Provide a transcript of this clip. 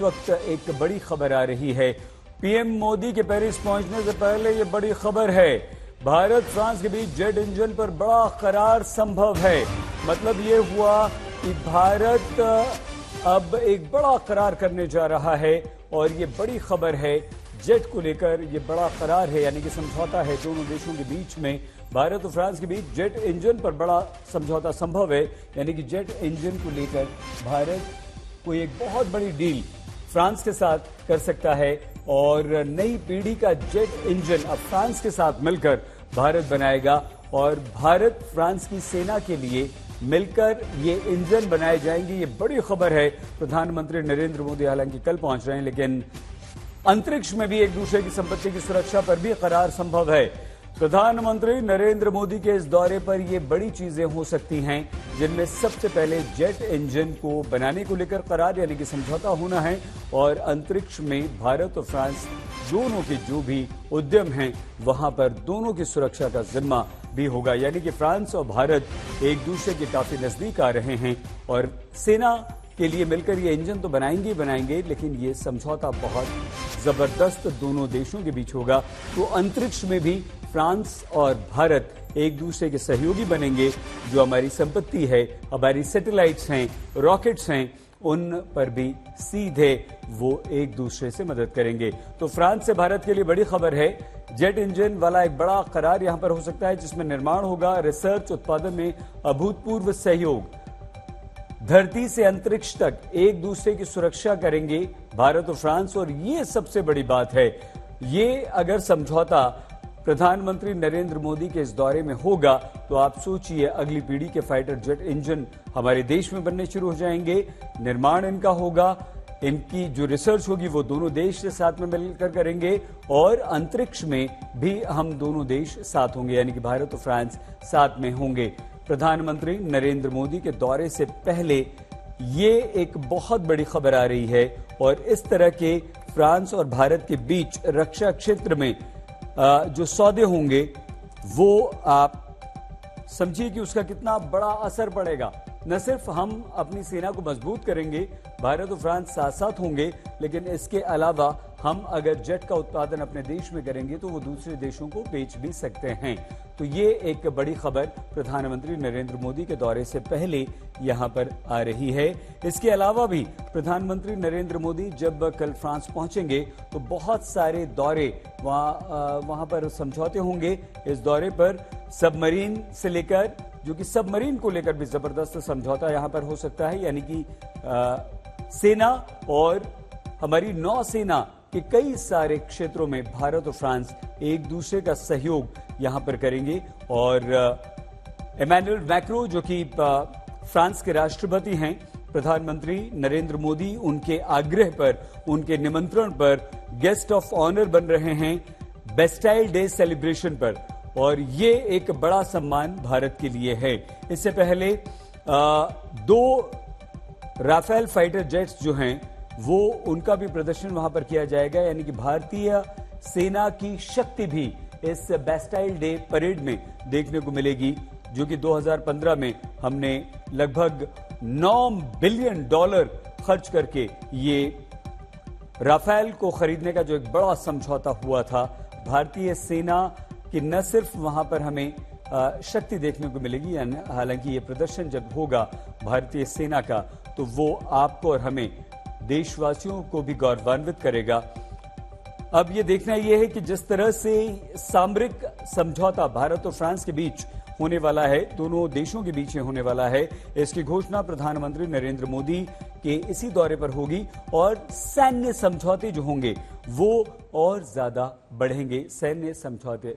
वक्त एक बड़ी खबर आ रही है। पीएम मोदी के पेरिस पहुंचने से पहले ये बड़ी खबर है। भारत फ्रांस के बीच जेट इंजन पर बड़ा करार संभव है। मतलब ये हुआ कि भारत अब एक बड़ा करार करने जा रहा है और ये बड़ी खबर है। जेट को लेकर ये बड़ा करार है, यानी कि समझौता है दोनों देशों के बीच में। भारत और फ्रांस के बीच जेट इंजन पर बड़ा समझौता संभव है, यानी कि जेट इंजन को लेकर भारत कोई एक बहुत बड़ी डील फ्रांस के साथ कर सकता है और नई पीढ़ी का जेट इंजन अब फ्रांस के साथ मिलकर भारत बनाएगा और भारत फ्रांस की सेना के लिए मिलकर ये इंजन बनाए जाएंगे। ये बड़ी खबर है। प्रधानमंत्री नरेंद्र मोदी हालांकि कल पहुंच रहे हैं, लेकिन अंतरिक्ष में भी एक दूसरे की संपत्ति की सुरक्षा पर भी करार संभव है। प्रधानमंत्री नरेंद्र मोदी के इस दौरे पर ये बड़ी चीजें हो सकती हैं, जिनमें सबसे पहले जेट इंजन को बनाने को लेकर करार यानी कि समझौता होना है और अंतरिक्ष में भारत और फ्रांस दोनों के जो भी उद्यम हैं वहां पर दोनों की सुरक्षा का जिम्मा भी होगा। यानी कि फ्रांस और भारत एक दूसरे के काफी नजदीक आ रहे हैं और सेना के लिए मिलकर ये इंजन तो बनाएंगे, लेकिन ये समझौता बहुत जबरदस्त दोनों देशों के बीच होगा। तो अंतरिक्ष में भी फ्रांस और भारत एक दूसरे के सहयोगी बनेंगे। जो हमारी संपत्ति है, हमारी सैटेलाइट्स हैं, रॉकेट्स हैं, उन पर भी सीधे वो एक दूसरे से मदद करेंगे। तो फ्रांस से भारत के लिए बड़ी खबर है। जेट इंजन वाला एक बड़ा करार यहां पर हो सकता है, जिसमें निर्माण होगा, रिसर्च उत्पादन में अभूतपूर्व सहयोग, धरती से अंतरिक्ष तक एक दूसरे की सुरक्षा करेंगे भारत और फ्रांस। और ये सबसे बड़ी बात है। ये अगर समझौता प्रधानमंत्री नरेंद्र मोदी के इस दौरे में होगा तो आप सोचिए अगली पीढ़ी के फाइटर जेट इंजन हमारे देश में बनने शुरू हो जाएंगे, निर्माण इनका होगा, इनकी जो रिसर्च होगी वो दोनों देश के साथ में मिलकर करेंगे और अंतरिक्ष में भी हम दोनों देश साथ होंगे, यानी कि भारत और फ्रांस साथ में होंगे। प्रधानमंत्री नरेंद्र मोदी के दौरे से पहले ये एक बहुत बड़ी खबर आ रही है और इस तरह के फ्रांस और भारत के बीच रक्षा क्षेत्र में जो सौदे होंगे वो आप समझिए कि उसका कितना बड़ा असर पड़ेगा। न सिर्फ हम अपनी सेना को मजबूत करेंगे, भारत और फ्रांस साथ साथ होंगे, लेकिन इसके अलावा हम अगर जेट का उत्पादन अपने देश में करेंगे तो वो दूसरे देशों को बेच भी सकते हैं। तो ये एक बड़ी खबर प्रधानमंत्री नरेंद्र मोदी के दौरे से पहले यहां पर आ रही है। इसके अलावा भी प्रधानमंत्री नरेंद्र मोदी जब कल फ्रांस पहुंचेंगे तो बहुत सारे दौरे वहां पर समझौते होंगे। इस दौरे पर सबमरीन से लेकर, जो कि सबमरीन को लेकर भी जबरदस्त समझौता यहां पर हो सकता है, यानी कि सेना और हमारी नौसेना के कई सारे क्षेत्रों में भारत और फ्रांस एक दूसरे का सहयोग यहां पर करेंगे। और इमैनुअल मैक्रो जो कि फ्रांस के राष्ट्रपति हैं, प्रधानमंत्री नरेंद्र मोदी उनके आग्रह पर, उनके निमंत्रण पर गेस्ट ऑफ ऑनर बन रहे हैं बेस्टाइल डे सेलिब्रेशन पर और ये एक बड़ा सम्मान भारत के लिए है। इससे पहले 2 राफेल फाइटर जेट्स जो हैं वो उनका भी प्रदर्शन वहां पर किया जाएगा, यानी कि भारतीय सेना की शक्ति भी इस बेस्टाइल डे परेड में देखने को मिलेगी, जो कि 2015 में हमने लगभग $9 बिलियन खर्च करके ये राफेल को खरीदने का जो एक बड़ा समझौता हुआ था। भारतीय सेना कि न सिर्फ वहां पर हमें शक्ति देखने को मिलेगी, हालांकि ये प्रदर्शन जब होगा भारतीय सेना का तो वो आपको और हमें देशवासियों को भी गौरवान्वित करेगा। अब ये देखना यह है कि जिस तरह से सामरिक समझौता भारत और फ्रांस के बीच होने वाला है, दोनों देशों के बीच होने वाला है, इसकी घोषणा प्रधानमंत्री नरेंद्र मोदी के इसी दौरे पर होगी और सैन्य समझौते जो होंगे वो और ज्यादा बढ़ेंगे। सैन्य समझौते